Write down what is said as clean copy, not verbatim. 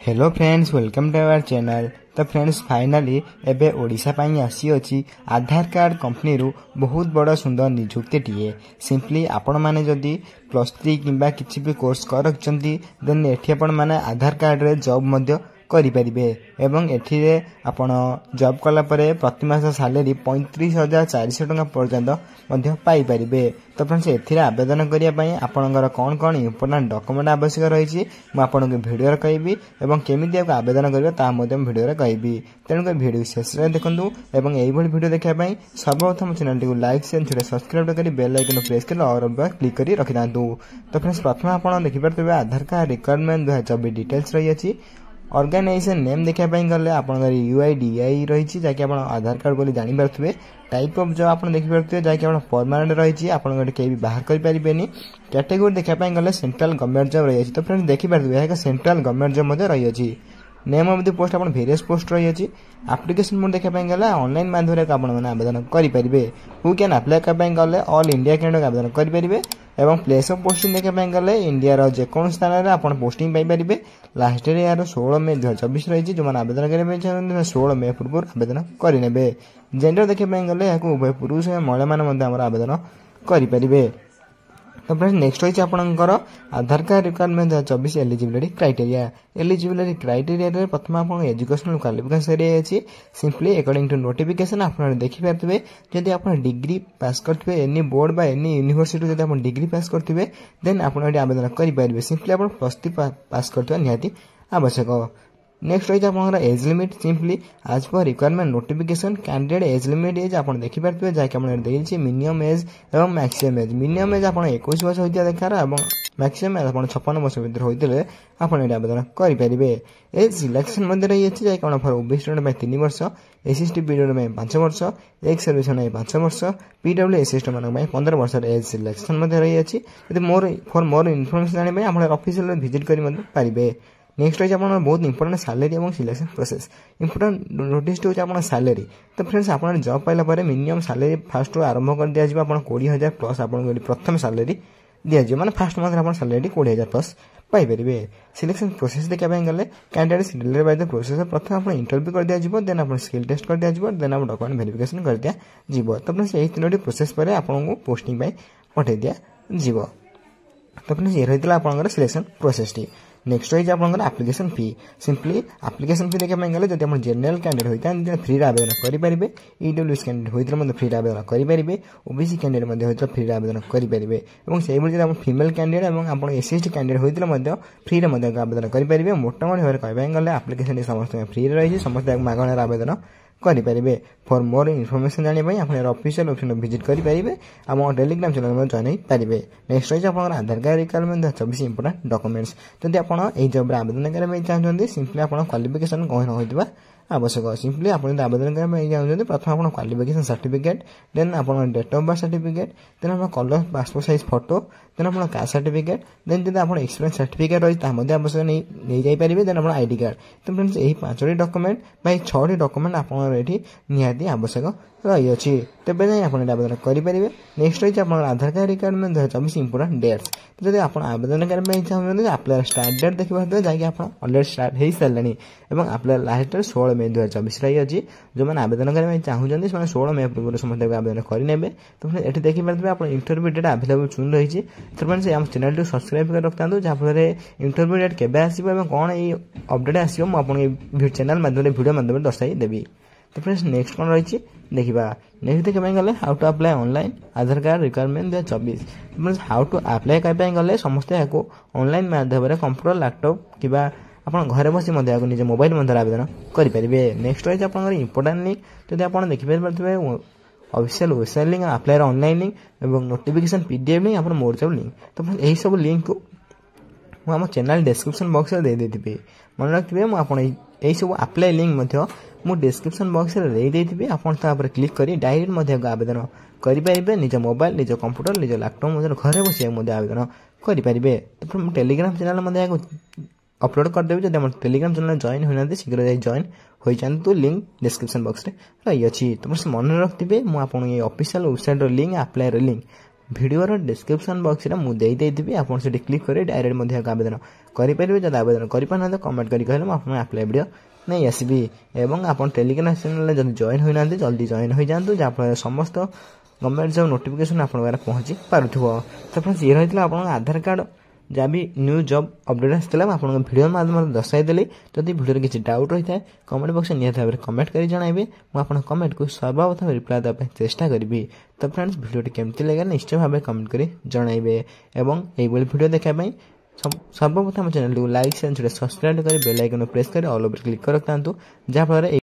Hello friends, welcome to our channel. तो friends finally एबे ओडिशा पाई आसी अछि आधार कार्ड कंपनी रू बहुत बड़ा सुंदर नियुक्ति टीए। सिंपली आपण माने जदी +3 किंबा किछि भी कोर्स कर रखचंती देन एठी आपण माने आधार कार्ड रे जॉब मध्य करि परिबे एवं एठी रे आपण जॉब कला परे प्रति मास सैलरी 35,400 टका पर्यंत मध्य पाई परिबे। तो फ्रेंड्स एथि रे आवेदन करिया पई आपनकर कोन कोन इंपोर्टेंट डॉक्यूमेंट आवश्यक रहिछि म आपन के वीडियो रे कहबी एवं केमिति आवेदन करबे ता मध्य वीडियो रे कहबी। तेणु कर वीडियो शेष रे देखंतु एवं एई भली वीडियो देखा पई सर्वप्रथम channel T like share subscribe करी बेल आइकन प्रेस कर और क्लिक करी रखि दांतु। तो फ्रेंड्स प्रथम आपन देखि परतबे आधार कार्ड रिक्वायरमेंट 2024 डिटेल्स रही अछि। ऑर्गेनाइजेशन नेम देखा गले आप UIDAI रही जहाँकि आप आधार कार्ड बोली जानी पारे। टाइप ऑफ जॉब आप देखी पारे जहाँकि आप परमानेंट रही आप कहीं भी बाहर करें। कैटेगोरी देखा गले सेंट्रल गवर्नमेंट जॉब रही। तो फ्रेंड्स देखी पारे सेंट्रल गवर्नमेंट जॉब रही। नेम ऑफ द पोस्ट आप वेरियस पोस्ट रही। एप्लिकेशन मोड देखा गले ऑनलाइन माध्यम मैंने आवेदन करेंगे। हु कैन अप्लाई करने गले ऑल इंडिया कैंडिडेट आवेदन करेंगे एवं प्लेस ऑफ पोस्टिंग देखा गले इंडिया जेको स्थान में आप पोस्टिंग पाइपर। लास्ट यार 16 मई 2024 रही। जो मैंने आवेदन करने 16 मई पूर्व आवेदन करेंगे। जेंडर देखा गले उभय पुरुष और महिला मैंने आवेदन करेंगे। तो फ्रेंड्स नेक्स्ट रही आपंकर आधार कार्ड रिक्वायरमेंट 2024 एलिजिबिलिटी क्राइटेरिया प्रथम आप एजुकेशनल क्वालिफिकेशन रही। सिंपली अकॉर्डिंग टू नोटिफिकेशन आप देखिपारे जदि आप डिग्री पास करते एनी बोर्ड बा एनी यूनिवर्सिटी जब आप डिग्री पास करते देन आप आवेदन करेंगे। सिंपली आप +3 पास करते निहाती आवश्यक। नेक्स्ट रही आप एज लिमिट। सिंपली आज पर requirement notification candidate age limit age आप देखिपारे जहाँकि मिनिमम एज एवं मैक्सिमम एज। मिनिमम एज आप 21 वर्ष होता देखार और मैक्सिमम एज आप 56 वर्ष भर होते आप आवेदन करेंगे। एज सिलेक्शन रही है जहाँकि फॉर ओबीसी स्टूडेंट 3 वर्ष, SC/ST पीरियड 5 वर्ष, एक्स सर्विस 5 वर्ष, PWS मान 15 वर्ष एज सिलेक्शन रही है। फॉर मोर इनफॉरमेशन जाना आप ऑफिशियल विजिट करेंगे। नेक्स्ट रही आप बहुत इंपोर्टेंट सैलरी और सिलेक्शन प्रोसेस। इंपोर्टेंट नोटिस हूँ सैलरी। तो फ्रेंड्स आप जॉब पाइला मिनिमम सैलरी फास्ट आरंभ कर दिया 20,000 प्लस आप प्रथम सैलरी दिज्व मैंने फास्ट मंथ आप salary 20,000 plus Piper. Selection process देखा गले candidate selected by the process प्रथम आप इंटरव्यू कर दिया देन आप स्किल टेस्ट कर दिया देन आप डॉक्यूमेंट वेरिफिकेशन कर दिया। तो फ्रेंड्स यही 3टी प्रोसेस पर आपको पोस्टिंग पठे दिया। तो फ्रेंड्स ये रही आपंकर सिलेक्शन प्रोसेस टी। नेक्स्ट रही आप एप्लिकेशन फी। सिंपली एप्लिकेशन फी देखा गले जब आप जनरल कैंडिडेट होता है फ्री आवेदन करेंगे। EWS कैंडिडेट होते फ्री आवेदन करेंगे। OBC कैंडिडेट होता फ्री आवेदन करेंगे। और से आप फीमेल कैंडिडेट और आप SC/ST कैंडिडेट होते फ्री आवेदन करेंगे। मोटामोटी भाव कह गले एप्लिकेशन समस्त फ्री रही समस्त मागणार आवेदन करेंगे। फॉर मोर इनफॉरमेशन जानापी आप ऑफिशियल वेबसाइट विजिट करेंगे। आम टेलीग्राम चैनल में जॉइन पारे। नेक्स्ट रही आप आधार कार्ड रिक्वायरमेंट 2024 इंपोर्टेंट डॉक्यूमेंट्स। जब आप जॉब आवेदन करने चाहते सिंपली आप क्वालिफिकेशन कौन होता आवश्यक। सिंपली आप आवेदन करने चाहते प्रथम आप क्वालिफिकेशन सर्टिफिकेट देन आप date of birth certificate then आप colour passport size photo then आप कास्ट सर्टिफिकेट देन जब आप एक्सपीरियंस सर्टिफिकेट रही आवश्यक नहीं जापारे देन आप ID कार्ड। तो फ्रेंड्स यही 5टी डॉक्यूमेंट 6टी डॉक्यूमेंट आप निहाती आवश्यक रही। तेज आप आवेदन करेंगे। नेक्स्ट रही आप आधार कार्ड रिक्वायरमेंट 2024 इंपोर्टेंट डेट्स। जब आप आवेदन करने चाहते अप्लाई स्टार्ट डेट देखिए जहाँकि आप अलरेडी स्टार्ट हो सारे और अप्लाई लास्ट डेट 16 मई 2024 रही है। जो मैंने आवेदन करने चाहते से 16 मई पूर्व समस्त आवेदन करेंगे। तो फ्रेंड्स ये देखिए आप इंटरव्यू डेट अवेलेबल चुन रही। तो फ्रेंड्स आम चैनल को सब्सक्राइब कर रखता जहाँफल इंटरव्यू डेट केवे आसो कौन ये अपडेट आसो मुझे चैनल माध्यम वीडियो माध्यम दर्शाई देवी। तो फ्रेंड्स नेक्स्ट कौन रही देखा। नेक्स्ट देखा गले how to apply online Aadhaar card requirement 2024। Friends how to apply करने गले समस्त ऑनलाइन माध्यम कंप्यूटर लैपटॉप कि आप घर बसी निज मोबाइल आवेदन करेंगे। नेक्स्ट रही आप इंपोर्टेंट लिंक जब आप देखिए official website link apply online link और नोटिफिकेशन PDF लिंक आप मोर जॉब लिंक। तो यही सब लिंक को मुझे चैनल डिस्क्रिप्शन बॉक्स में देदेवि। मन रखिए मुझे सब अप्लाई लिंक मु डिस्क्रिप्शन बॉक्स में देदेवि। आप क्लिक कर डायरेक्ट आवेदन करेंगे। निज मोबाइल निज कंप्यूटर निज लैपटॉप घर बस आवेदन करेंगे। तो फिर टेलीग्राम चैनल अपलोड करदेवी। जब आप टेलीग्राम चैनल जॉइन होना शीघ्र जाए जॉइन हो जातु लिंक डिस्क्रिप्शन बॉक्स में रही। तो बस मन रखिए मुझे official website link apply link भिडियोर डिस्क्रिप्शन बॉक्स रे मु देई देइथिबि आपण सेठी क्लिक करी डायरेक्ट मध्ये आवेदन करि परिबे जद आवेदन करि पाना कमेंट करी कहले आपण अप्लाई वीडियो नहीं आसबि एवं आपण टेलीग्राम चैनल जब जॉइन होई नांती जल्दी जॉइन होई जांतु जा फल समस्त गवर्नमेंट जॉब नोटिफिकेशन आपण पारे पहुंची पारुथबो। तो फ्रेंड्स ये रहितला आपण आधार कार्ड जहाँ भी न्यू जॉब अपडेट आसाला आप भिडियो माध्यम दर्शाई देली जदि भिडियो किसी डाउट रही है कमेंट बॉक्स निहत भाव में कमेंट कर जनइबे मुझे कमेंट को सर्वप्रथम रिप्लाई देवाई चेष्टा करी। तो फ्रेंड्स भिडियो केमती लगे निश्चय भाव कमेंट कर जनइबे एवं यही भिडियो देखापी सर्वप्रथम चैनल को लाइक शेयर सब्सक्राइब कर बेल आइकन प्रेस कर ऑल ओवर क्लिक कर रखता जहाँफल